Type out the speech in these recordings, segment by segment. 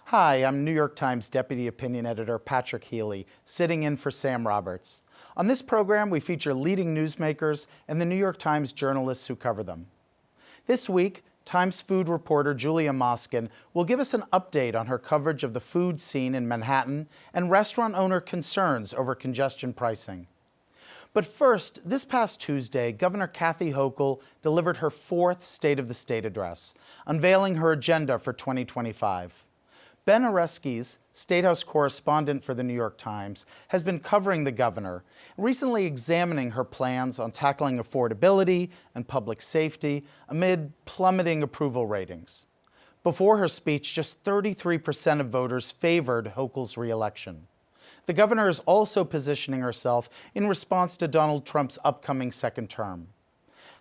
Hi, I'm New York Times Deputy Opinion Editor Patrick Healy, sitting in for Sam Roberts. On this program, we feature leading newsmakers and the New York Times journalists who cover them. This week, Times food reporter Julia Moskin will give us an update on her coverage of the food scene in Manhattan and restaurant owner concerns over congestion pricing. But first, this past Tuesday, Governor Kathy Hochul delivered her fourth State of the State address, unveiling her agenda for 2025. Ben Areskes, State House correspondent for the New York Times, has been covering the governor, recently examining her plans on tackling affordability and public safety amid plummeting approval ratings. Before her speech, just 33% of voters favored Hochul's reelection. The governor is also positioning herself in response to Donald Trump's upcoming second term.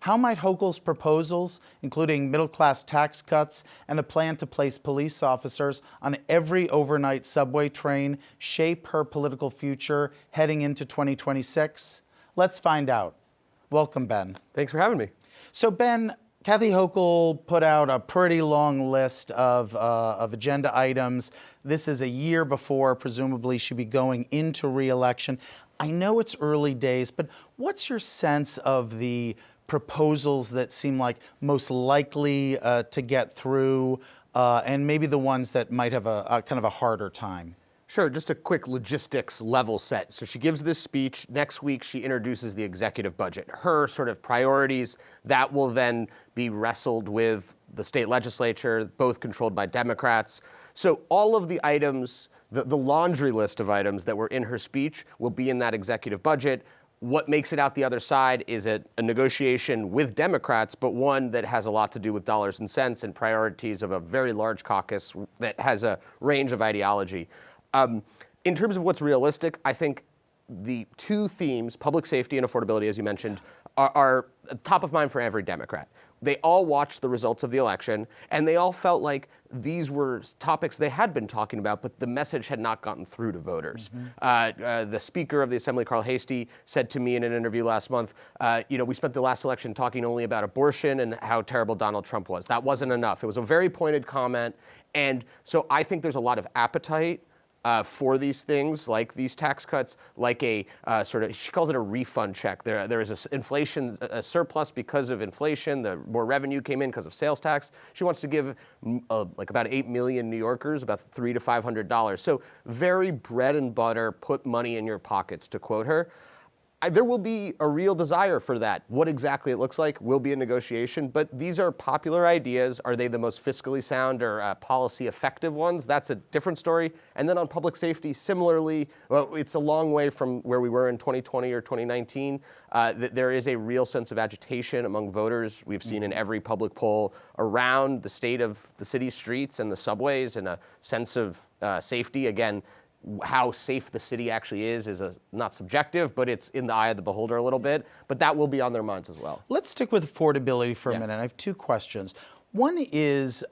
How might Hochul's proposals, including middle-class tax cuts and a plan to place police officers on every overnight subway train, shape her political future heading into 2026? Let's find out. Welcome, Ben. Thanks for having me. So, Ben, Kathy Hochul put out a pretty long list of agenda items. This is a year before, presumably, she'll be going into re-election. I know it's early days, but what's your sense of the proposals that seem like most likely to get through, and maybe the ones that might have a kind of a harder time? Sure, just a quick logistics level set. So she gives this speech. Next week, she introduces the executive budget. Her sort of priorities, that will then be wrestled with the state legislature, both controlled by Democrats. So all of the items, the laundry list of items that were in her speech will be in that executive budget. What makes it out the other side is a negotiation with Democrats, but one that has a lot to do with dollars and cents and priorities of a very large caucus that has a range of ideology. In terms of what's realistic, I think the two themes, public safety and affordability, as you mentioned, are top of mind for every Democrat. They all watched the results of the election, and they all felt like these were topics they had been talking about, but the message had not gotten through to voters. The Speaker of the Assembly, Carl Heastie, said to me in an interview last month, we spent the last election talking only about abortion and how terrible Donald Trump was. That wasn't enough. It was a very pointed comment, and so I think there's a lot of appetite for these things, like these tax cuts, like a sort of, she calls it a refund check. There is a surplus because of inflation. The more revenue came in because of sales tax. She wants to give like about 8 million New Yorkers about $300 to $500. So very bread and butter, put money in your pockets, to quote her. There will be a real desire for that. What exactly it looks like will be a negotiation, but these are popular ideas. Are they the most fiscally sound or policy effective ones? That's a different story. And then on public safety, similarly, well, it's a long way from where we were in 2020 or 2019. There is a real sense of agitation among voters. We've seen in every public poll around the state of the city's streets and the subways, and a sense of safety. Again, how safe the city actually is not subjective, but it's in the eye of the beholder a little bit. But that will be on their minds as well. Let's stick with affordability for a minute. I have two questions. One is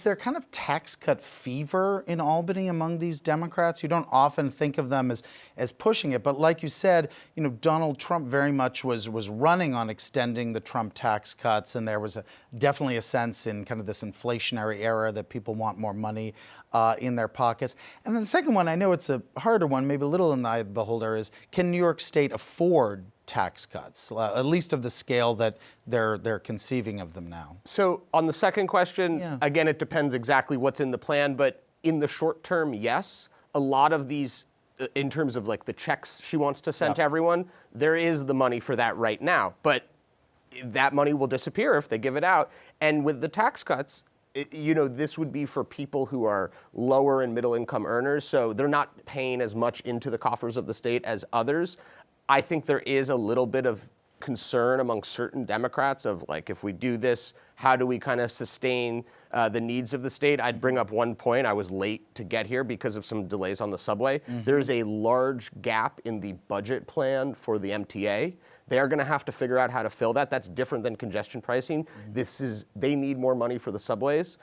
there kind of tax cut fever in Albany among these Democrats? You don't often think of them as pushing it, but like you said, Donald Trump very much was running on extending the Trump tax cuts, and there was definitely a sense in kind of this inflationary era that people want more money in their pockets. And then the second one, I know it's a harder one, maybe a little in the eye of the beholder, is can New York State afford tax cuts, at least of the scale that they're conceiving of them now? So on the second question, again, it depends exactly what's in the plan, but in the short term, yes. A lot of these, in terms of like the checks she wants to send to everyone, there is the money for that right now, but that money will disappear if they give it out. And with the tax cuts, this would be for people who are lower and middle income earners, so they're not paying as much into the coffers of the state as others. I think there is a little bit of concern among certain Democrats of, like, if we do this, how do we kind of sustain the needs of the state? I'd bring up one point. I was late to get here because of some delays on the subway. There's a large gap in the budget plan for the MTA. They're going to have to figure out how to fill that. That's different than congestion pricing. They need more money for the subways.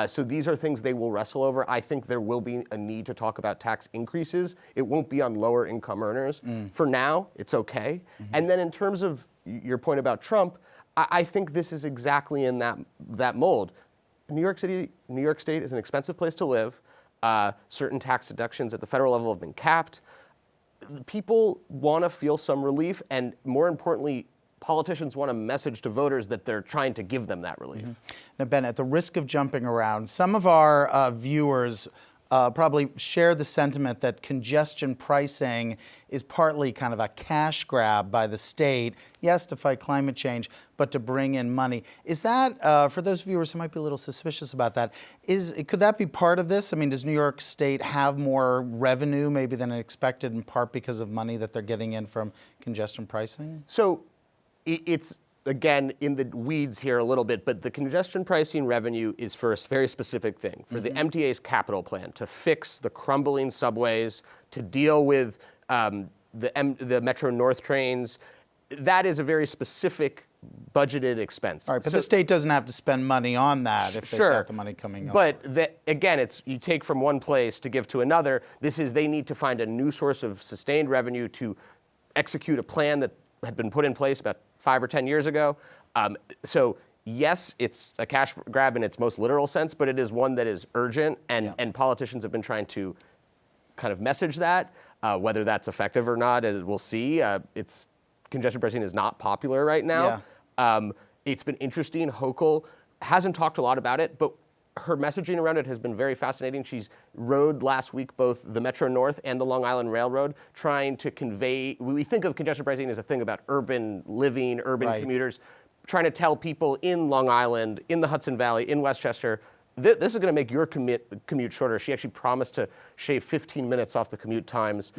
So these are things they will wrestle over. I think there will be a need to talk about tax increases. It won't be on lower income earners. For now, it's okay. And then in terms of your point about Trump, I think this is exactly in that mold. New York State is an expensive place to live. Certain tax deductions at the federal level have been capped. People want to feel some relief, and more importantly, politicians want a message to voters that they're trying to give them that relief. Now, Ben, at the risk of jumping around, some of our viewers probably share the sentiment that congestion pricing is partly kind of a cash grab by the state, yes, to fight climate change, but to bring in money. Is that, for those viewers who might be a little suspicious about that, could that be part of this? I mean, does New York State have more revenue maybe than expected, in part because of money that they're getting in from congestion pricing? So it's, again, in the weeds here a little bit, but the congestion pricing revenue is for a very specific thing, for the MTA's capital plan, to fix the crumbling subways, to deal with the Metro North trains. That is a very specific budgeted expense. All right, but the state doesn't have to spend money on that if they've got the money coming elsewhere. But again, it's you take from one place to give to another. They need to find a new source of sustained revenue to execute a plan that had been put in place about 5 or 10 years ago. So yes, it's a cash grab in its most literal sense, but it is one that is urgent, and politicians have been trying to kind of message that. Whether that's effective or not, we'll see. Congestion pricing is not popular right now. It's been interesting. Hochul hasn't talked a lot about it, but her messaging around it has been very fascinating. She's rode last week both the Metro North and the Long Island Railroad, trying to convey, we think of congestion pricing as a thing about urban living, urban commuters, trying to tell people in Long Island, in the Hudson Valley, in Westchester, this is going to make your commute shorter. She actually promised to shave 15 minutes off the commute times.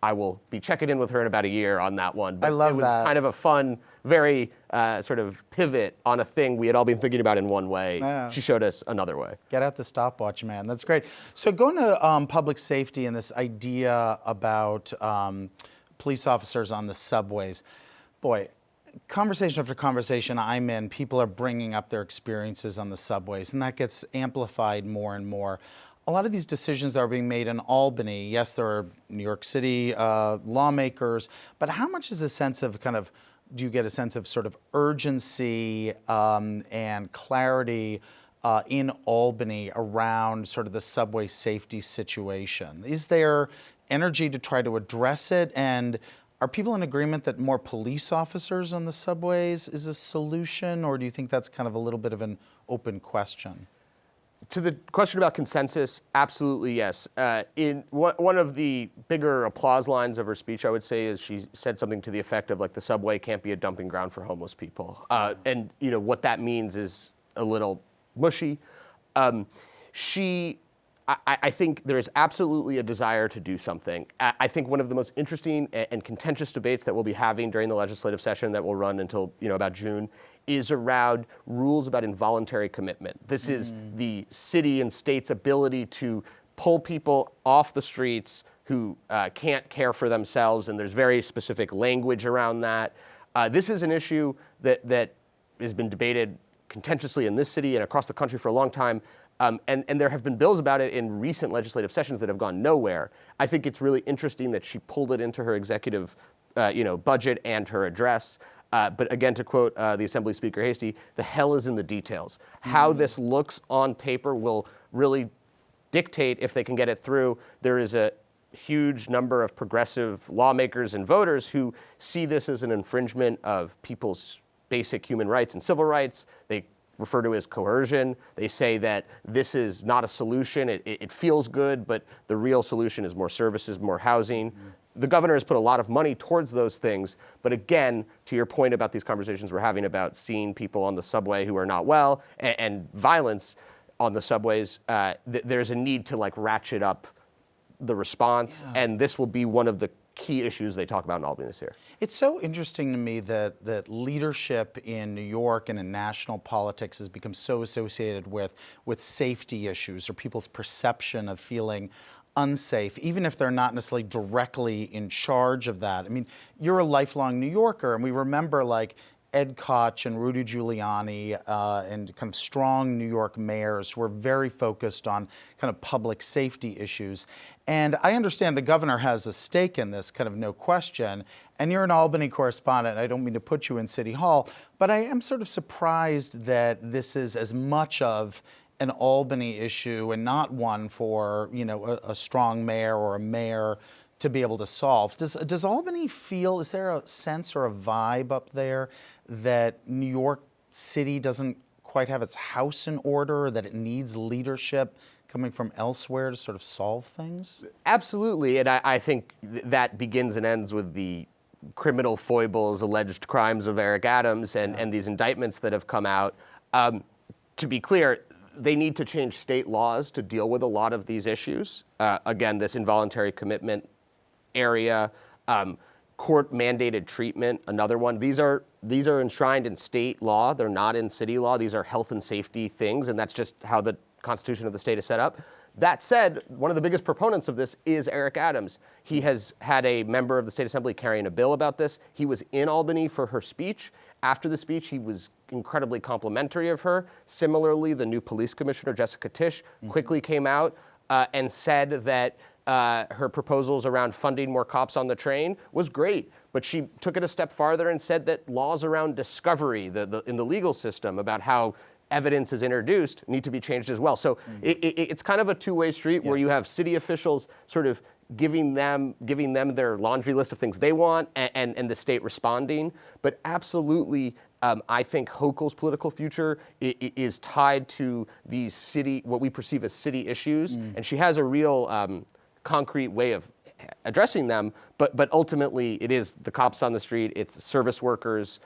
I will be checking in with her in about a year on that one. But I love that. It was kind of a fun, very sort of pivot on a thing we had all been thinking about in one way. She showed us another way. Get out the stopwatch, man. That's great. So going to public safety and this idea about police officers on the subways, boy, conversation after conversation I'm in, people are bringing up their experiences on the subways, and that gets amplified more and more. A lot of these decisions that are being made in Albany, yes, there are New York City lawmakers, but how much is the sense of do you get a sense of sort of urgency and clarity in Albany around sort of the subway safety situation? Is there energy to try to address it, and are people in agreement that more police officers on the subways is a solution, or do you think that's kind of a little bit of an open question? To the question about consensus, absolutely yes. In one of the bigger applause lines of her speech, I would say, is she said something to the effect of like the subway can't be a dumping ground for homeless people, and what that means is a little mushy. I think there is absolutely a desire to do something. I think one of the most interesting and contentious debates that we'll be having during the legislative session that will run until about June is around rules about involuntary commitment. This is the city and state's ability to pull people off the streets who can't care for themselves, and there's very specific language around that. This is an issue that has been debated contentiously in this city and across the country for a long time. And there have been bills about it in recent legislative sessions that have gone nowhere. I think it's really interesting that she pulled it into her executive budget and her address. But again, to quote the Assembly Speaker Healy, the hell is in the details. How this looks on paper will really dictate if they can get it through. There is a huge number of progressive lawmakers and voters who see this as an infringement of people's basic human rights and civil rights. They refer to it as coercion. They say that this is not a solution. It feels good, but the real solution is more services, more housing. The governor has put a lot of money towards those things. But again, to your point about these conversations we're having about seeing people on the subway who are not well and violence on the subways, there's a need to ratchet up the response. And this will be one of the key issues they talk about in Albany this year. It's so interesting to me that leadership in New York and in national politics has become so associated with safety issues or people's perception of feeling unsafe, even if they're not necessarily directly in charge of that. I mean, you're a lifelong New Yorker, and we remember Ed Koch and Rudy Giuliani and kind of strong New York mayors who were very focused on kind of public safety issues. And I understand the governor has a stake in this, kind of no question. And you're an Albany correspondent. I don't mean to put you in City Hall, but I am sort of surprised that this is as much of an Albany issue and not one for, you know, a strong mayor or a mayor to be able to solve. Does Albany feel, is there a sense or a vibe up there that New York City doesn't quite have its house in order, that it needs leadership coming from elsewhere to sort of solve things? Absolutely, and I think that begins and ends with the criminal foibles, alleged crimes of Eric Adams and these indictments that have come out. To be clear, they need to change state laws to deal with a lot of these issues. Again, this involuntary commitment area, court-mandated treatment, another one. These are enshrined in state law. They're not in city law. These are health and safety things, and that's just how the Constitution of the state is set up. That said, one of the biggest proponents of this is Eric Adams. He has had a member of the state assembly carrying a bill about this. He was in Albany for her speech. After the speech, he was incredibly complimentary of her. Similarly, the new police commissioner, Jessica Tisch, quickly came out and said that her proposals around funding more cops on the train was great. But she took it a step farther and said that laws around discovery in the legal system about how evidence is introduced need to be changed as well. So it's kind of a two-way street where you have city officials sort of giving them their laundry list of things they want and the state responding. But absolutely, I think Hochul's political future is tied to these what we perceive as city issues. And she has a real concrete way of addressing them. But ultimately, it is the cops on the street, it's service workers,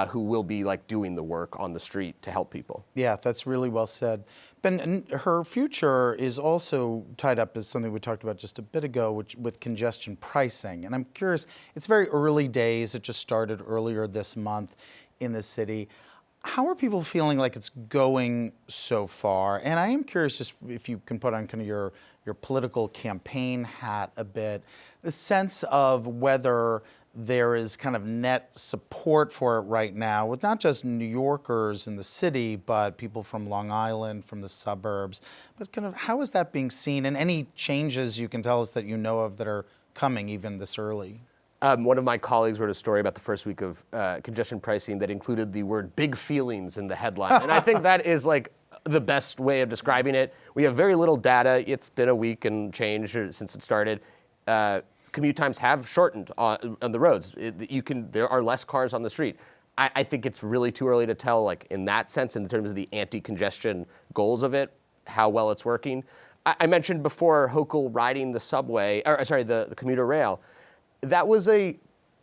who will be like doing the work on the street to help people. Yeah, that's really well said. Ben, her future is also tied up as something we talked about just a bit ago, with congestion pricing. And I'm curious, it's very early days. It just started earlier this month in the city. How are people feeling like it's going so far? And I am curious just if you can put on kind of your political campaign hat a bit, the sense of whether there is kind of net support for it right now with not just New Yorkers in the city, but people from Long Island, from the suburbs. But kind of how is that being seen, and any changes you can tell us that you know of that are coming even this early? One of my colleagues wrote a story about the first week of congestion pricing that included the word big feelings in the headline. And I think that is like the best way of describing it. We have very little data. It's been a week and change since it started. Commute times have shortened on the roads. There are less cars on the street. I think it's really too early to tell, like in that sense, in terms of the anti-congestion goals of it, how well it's working. I mentioned before Hochul riding the subway, the commuter rail. That was a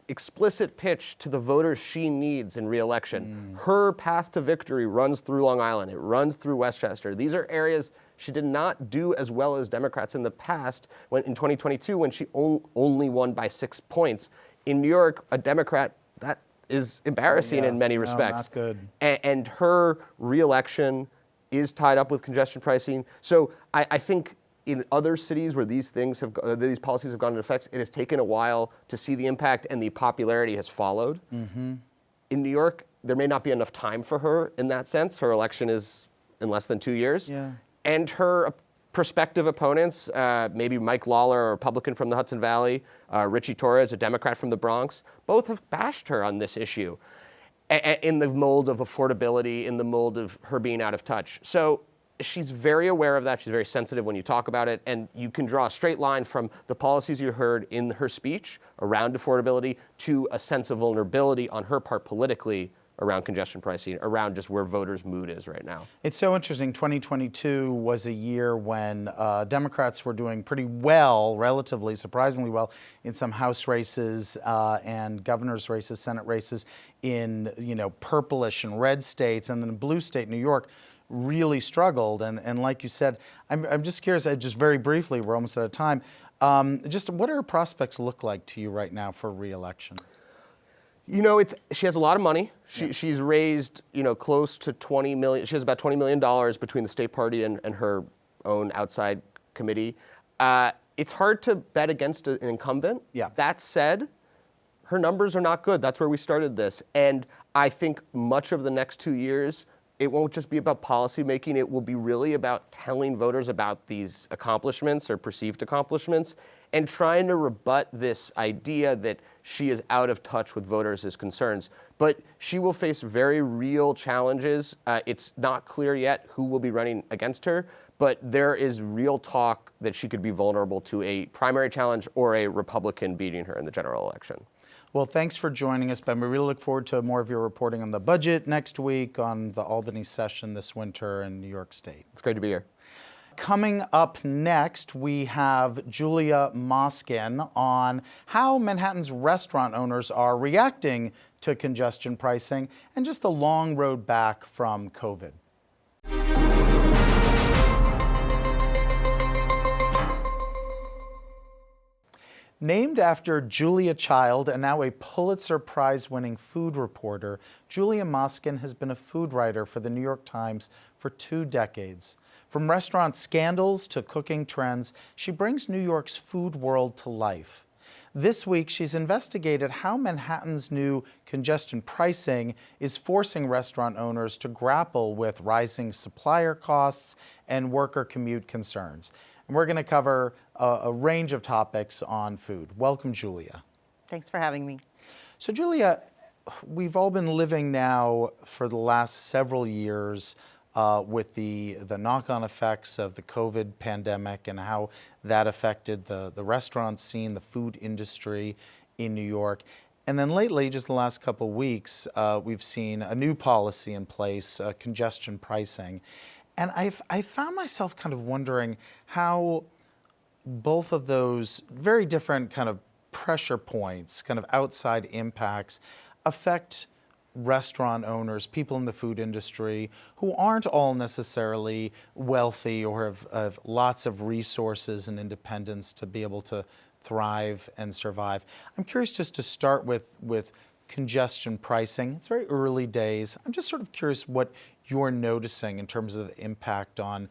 explicit pitch to the voters she needs in re-election. Her path to victory runs through Long Island. It runs through Westchester. These are areas she did not do as well as Democrats in the past, in 2022, when she only won by 6 points. In New York, a Democrat, that is embarrassing in many respects. No, not good. And her re-election is tied up with congestion pricing. So I think in other cities where these policies have gone into effect, it has taken a while to see the impact, and the popularity has followed. In New York, there may not be enough time for her in that sense. Her election is in less than 2 years. Yeah. And her prospective opponents, maybe Mike Lawler, a Republican from the Hudson Valley, Richie Torres, a Democrat from the Bronx, both have bashed her on this issue in the mold of affordability, in the mold of her being out of touch. So she's very aware of that. She's very sensitive when you talk about it. And you can draw a straight line from the policies you heard in her speech around affordability to a sense of vulnerability on her part politically around congestion pricing, around just where voters' mood is right now. It's so interesting. 2022 was a year when Democrats were doing pretty well, relatively, surprisingly well, in some House races and governor's races, Senate races in purplish and red states, and then blue state New York really struggled. And like you said, I'm just curious, just very briefly, we're almost out of time, just what do her prospects look like to you right now for re-election? She has a lot of money. She's raised, close to $20 million. She has about $20 million between the state party and her own outside committee. It's hard to bet against an incumbent. Yeah. That said, her numbers are not good. That's where we started this. And I think much of the next 2 years it won't just be about policy making, it will be really about telling voters about these accomplishments or perceived accomplishments and trying to rebut this idea that she is out of touch with voters' concerns. But she will face very real challenges. It's not clear yet who will be running against her, but there is real talk that she could be vulnerable to a primary challenge or a Republican beating her in the general election. Well, thanks for joining us, Ben. We really look forward to more of your reporting on the budget next week, on the Albany session this winter in New York State. It's great to be here. Coming up next, we have Julia Moskin on how Manhattan's restaurant owners are reacting to congestion pricing and just the long road back from COVID. Named after Julia Child and now a Pulitzer Prize-winning food reporter, Julia Moskin has been a food writer for the New York Times for 2 decades. From restaurant scandals to cooking trends, she brings New York's food world to life. This week, she's investigated how Manhattan's new congestion pricing is forcing restaurant owners to grapple with rising supplier costs and worker commute concerns. And we're going to cover a range of topics on food. Welcome, Julia. Thanks for having me. So, Julia, we've all been living now for the last several years with the knock-on effects of the COVID pandemic and how that affected the restaurant scene, the food industry in New York. And then lately, just the last couple of weeks, we've seen a new policy in place, congestion pricing. And I found myself kind of wondering how both of those very different kind of pressure points, kind of outside impacts, affect restaurant owners, people in the food industry who aren't all necessarily wealthy or have lots of resources and independence to be able to thrive and survive. I'm curious just to start with congestion pricing. It's very early days. I'm just sort of curious what you're noticing in terms of the impact on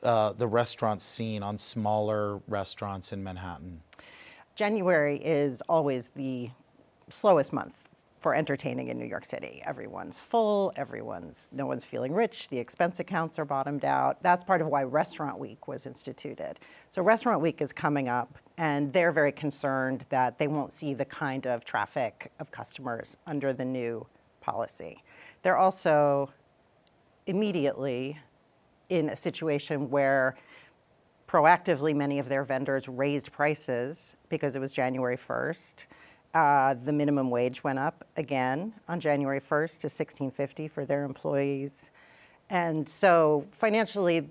the restaurant scene, on smaller restaurants in Manhattan. January is always the slowest month for entertaining in New York City. Everyone's full, no one's feeling rich, the expense accounts are bottomed out. That's part of why Restaurant Week was instituted. So Restaurant Week is coming up, and they're very concerned that they won't see the kind of traffic of customers under the new policy. They're also immediately in a situation where proactively many of their vendors raised prices because it was January 1st. The minimum wage went up again on January 1st to $16.50 for their employees. And so financially,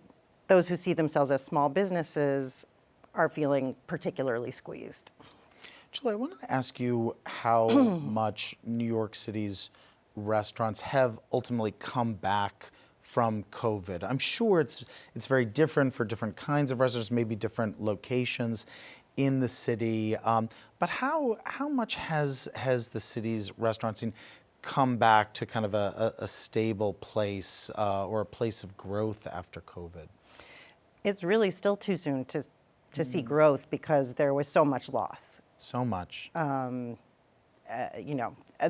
those who see themselves as small businesses are feeling particularly squeezed. Julia, I wanted to ask you how much New York City's restaurants have ultimately come back from COVID. I'm sure it's very different for different kinds of restaurants, maybe different locations in the city. But how much has the city's restaurant scene come back to kind of a stable place or a place of growth after COVID? It's really still too soon to see growth because there was so much loss. So much.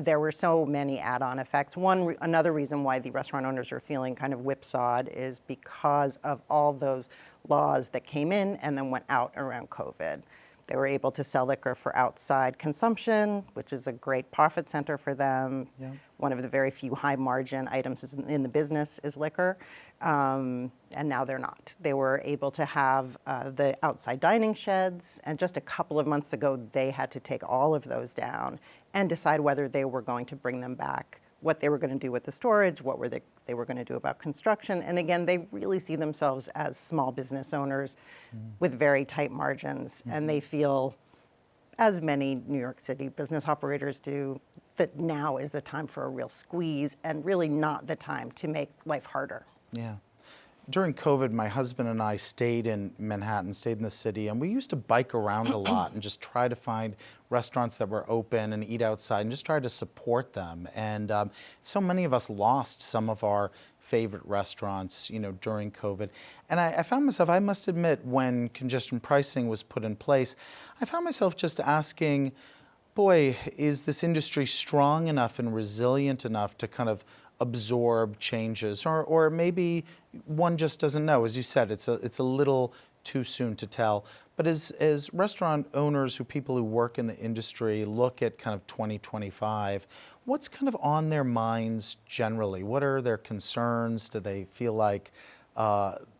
There were so many add-on effects. Another reason why the restaurant owners are feeling kind of whipsawed is because of all those laws that came in and then went out around COVID. They were able to sell liquor for outside consumption, which is a great profit center for them. Yeah. One of the very few high margin items in the business is liquor. And now they're not. They were able to have the outside dining sheds, and just a couple of months ago, they had to take all of those down and decide whether they were going to bring them back, what they were going to do with the storage, what they were going to do about construction. And again, they really see themselves as small business owners with very tight margins, and they feel, as many New York City business operators do, that now is the time for a real squeeze and really not the time to make life harder. Yeah. During COVID, my husband and I stayed in Manhattan, stayed in the city, and we used to bike around a lot and just try to find restaurants that were open and eat outside and just try to support them. And so many of us lost some of our favorite restaurants, during COVID. And I found myself, I must admit, when congestion pricing was put in place, I found myself just asking, boy, is this industry strong enough and resilient enough to kind of absorb changes, or maybe one just doesn't know. As you said, it's a little too soon to tell. But as restaurant owners, people who work in the industry, look at kind of 2025, what's kind of on their minds generally? What are their concerns? Do they feel like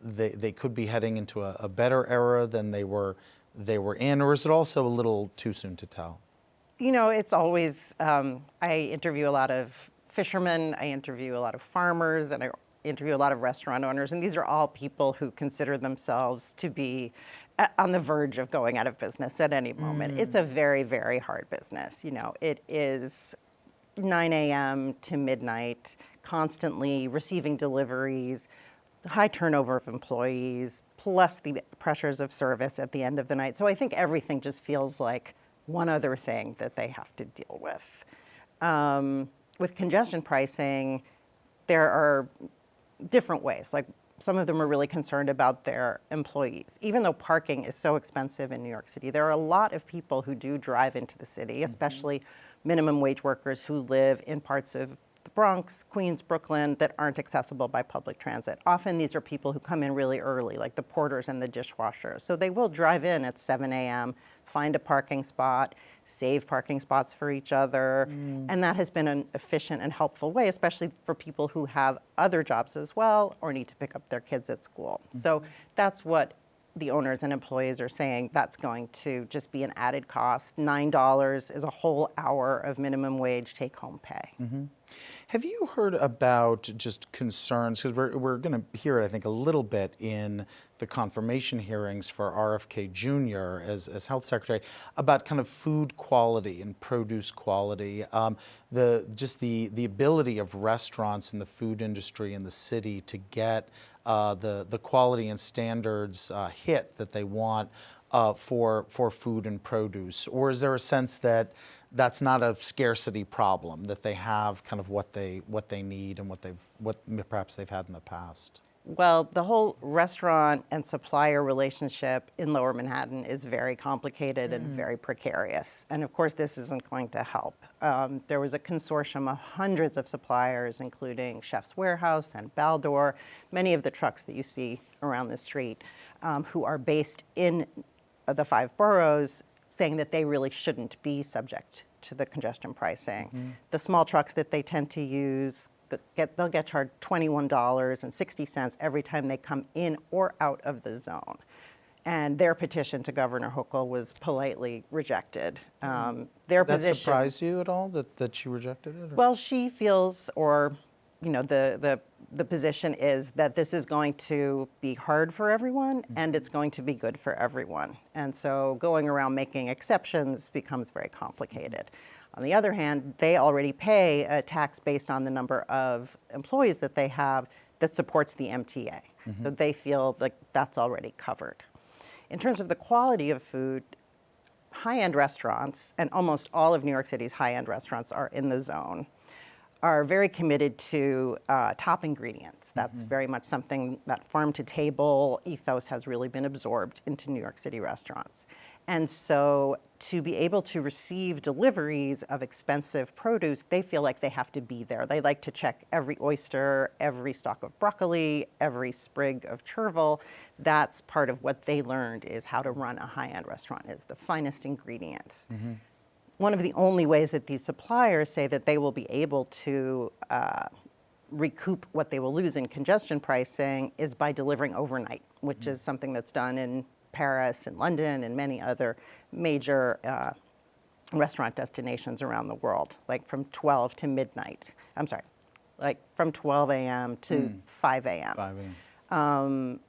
they could be heading into a better era than they were in, or is it also a little too soon to tell? You know, it's always, I interview a lot of fishermen, I interview a lot of farmers, and I interview a lot of restaurant owners, and these are all people who consider themselves to be on the verge of going out of business at any moment. It's a very, very hard business. You know, it is 9 a.m. to midnight, constantly receiving deliveries, high turnover of employees, plus the pressures of service at the end of the night. So I think everything just feels like one other thing that they have to deal with. With congestion pricing, there are different ways. Like, some of them are really concerned about their employees. Even though parking is so expensive in New York City, there are a lot of people who do drive into the city, especially minimum wage workers who live in parts of the Bronx, Queens, Brooklyn, that aren't accessible by public transit. Often these are people who come in really early, like the porters and the dishwashers. So they will drive in at 7 a.m., find a parking spot, save parking spots for each other. And that has been an efficient and helpful way, especially for people who have other jobs as well or need to pick up their kids at school. So that's what the owners and employees are saying. That's going to just be an added cost. $9 is a whole hour of minimum wage take-home pay. Have you heard about just concerns, because we're going to hear it, I think, a little bit in the confirmation hearings for RFK Jr. as health secretary, about kind of food quality and produce quality, the ability of restaurants in the food industry in the city to get the quality and standards hit that they want for food and produce? Or is there a sense that that's not a scarcity problem, that they have kind of what they need and what perhaps they've had in the past? Well, the whole restaurant and supplier relationship in Lower Manhattan is very complicated and very precarious. And of course, this isn't going to help. There was a consortium of hundreds of suppliers, including Chef's Warehouse and Baldor, many of the trucks that you see around the street, who are based in the 5 boroughs, saying that they really shouldn't be subject to the congestion pricing. The small trucks that they tend to use, they'll get charged $21.60 every time they come in or out of the zone. And their petition to Governor Hochul was politely rejected. That surprised you at all, that she rejected it? Or? Well, she feels, or you know, the position is that this is going to be hard for everyone and it's going to be good for everyone. And so going around making exceptions becomes very complicated. On the other hand, they already pay a tax based on the number of employees that they have that supports the MTA. So they feel like that's already covered. In terms of the quality of food, high-end restaurants, and almost all of New York City's high-end restaurants are in the zone, are very committed to top ingredients. That's very much something that farm-to-table ethos has really been absorbed into New York City restaurants. And so to be able to receive deliveries of expensive produce, they feel like they have to be there. They like to check every oyster, every stalk of broccoli, every sprig of chervil. That's part of what they learned, is how to run a high-end restaurant, is the finest ingredients. One of the only ways that these suppliers say that they will be able to recoup what they will lose in congestion pricing is by delivering overnight, which is something that's done in Paris and London and many other major restaurant destinations around the world, like from 12 to midnight. I'm sorry, like from 12 a.m. to 5 a.m. 5 a.m.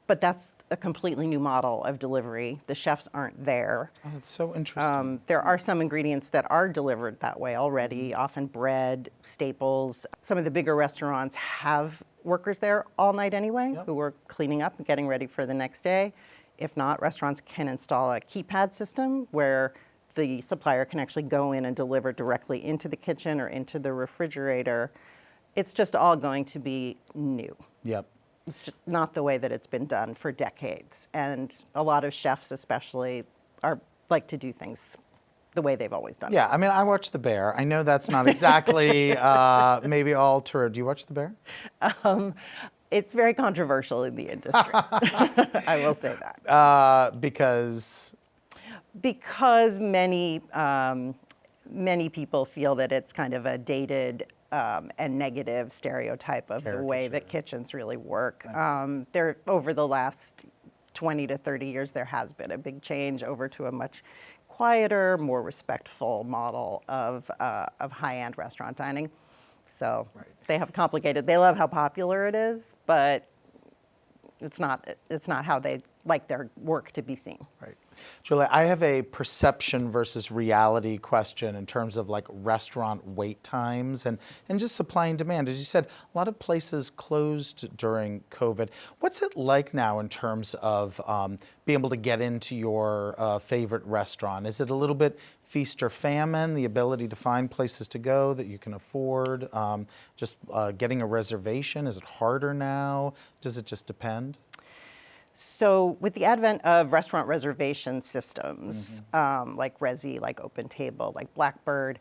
But that's a completely new model of delivery. The chefs aren't there. Oh, that's so interesting. There are some ingredients that are delivered that way already, often bread, staples. Some of the bigger restaurants have workers there all night anyway, who are cleaning up and getting ready for the next day. If not, restaurants can install a keypad system where the supplier can actually go in and deliver directly into the kitchen or into the refrigerator. It's just all going to be new. Yep. It's just not the way that it's been done for decades. And a lot of chefs especially like to do things the way they've always done it. Yeah, I mean, I watch The Bear. I know that's not exactly maybe all true. Do you watch The Bear? It's very controversial in the industry. I will say that. Because Many people feel that it's kind of a dated and negative stereotype of the way that kitchens really work. There, over the last 20 to 30 years, there has been a big change over to a much quieter, more respectful model of high-end restaurant dining. So they have complicated. They love how popular it is, but it's not how they like their work to be seen. Right. Julia, I have a perception versus reality question in terms of like restaurant wait times and just supply and demand. As you said, a lot of places closed during COVID. What's it like now in terms of being able to get into your favorite restaurant? Is it a little bit feast or famine, the ability to find places to go that you can afford? Just getting a reservation, is it harder now? Does it just depend? So with the advent of restaurant reservation systems, like Resy, like OpenTable, like Blackbird,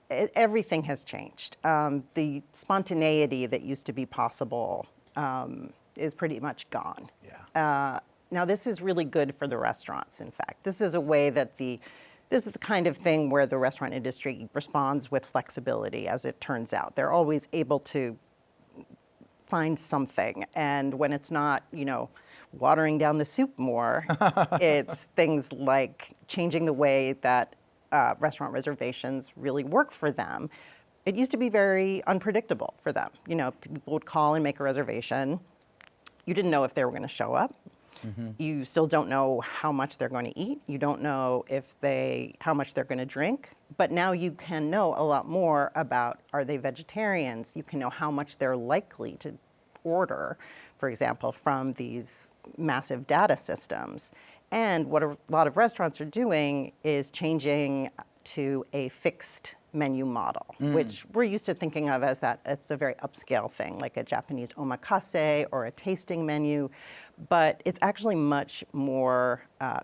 everything has changed. The spontaneity that used to be possible is pretty much gone. Yeah. Now this is really good for the restaurants, in fact. This is a way that this is the kind of thing where the restaurant industry responds with flexibility, as it turns out. They're always able to find something, and when it's not, watering down the soup more, it's things like changing the way that restaurant reservations really work for them. It used to be very unpredictable for them. People would call and make a reservation. You didn't know if they were going to show up. You still don't know how much they're going to eat. You don't know how much they're going to drink. But now you can know a lot more about, are they vegetarians? You can know how much they're likely to order, for example, from these massive data systems. And what a lot of restaurants are doing is changing to a fixed menu model, which we're used to thinking of as that it's a very upscale thing, like a Japanese omakase or a tasting menu. But it's actually much more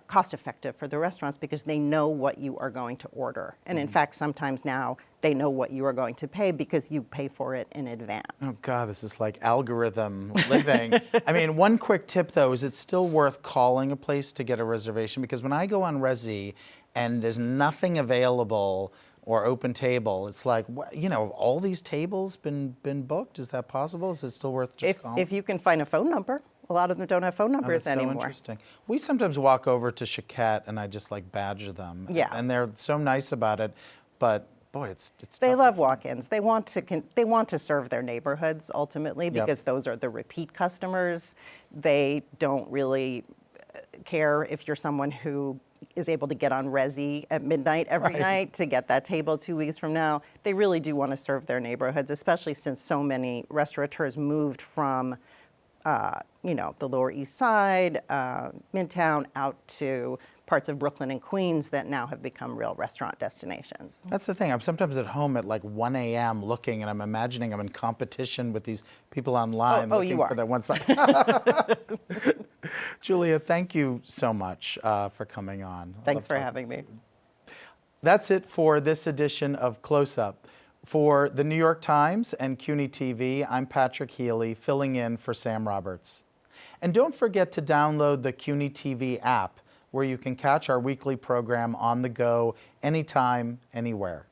cost effective for the restaurants because they know what you are going to order. And in fact, sometimes now they know what you are going to pay because you pay for it in advance. Oh God, this is like algorithm living. I mean, one quick tip though, is it still worth calling a place to get a reservation? Because when I go on Resy and there's nothing available or OpenTable, it's like, all these tables been booked? Is that possible? Is it still worth just calling? If you can find a phone number. A lot of them don't have phone numbers anymore. So interesting. We sometimes walk over to Chiquette and I just like badger them. Yeah. And they're so nice about it, but boy, it's They tough. love walk-ins. They want to serve their neighborhoods ultimately because those are the repeat customers. They don't really care if you're someone who is able to get on Resy at midnight every night to get that table 2 weeks from now. They really do want to serve their neighborhoods, especially since so many restaurateurs moved from the Lower East Side, Midtown, out to parts of Brooklyn and Queens that now have become real restaurant destinations. That's the thing. I'm sometimes at home at like 1 a.m. looking, and I'm imagining I'm in competition with these people online looking for that one side. Julia, thank you so much for coming on. Thanks for having me. That's it for this edition of Close Up. For the New York Times and CUNY TV, I'm Patrick Healy, filling in for Sam Roberts. And don't forget to download the CUNY TV app, where you can catch our weekly program on the go, anytime, anywhere.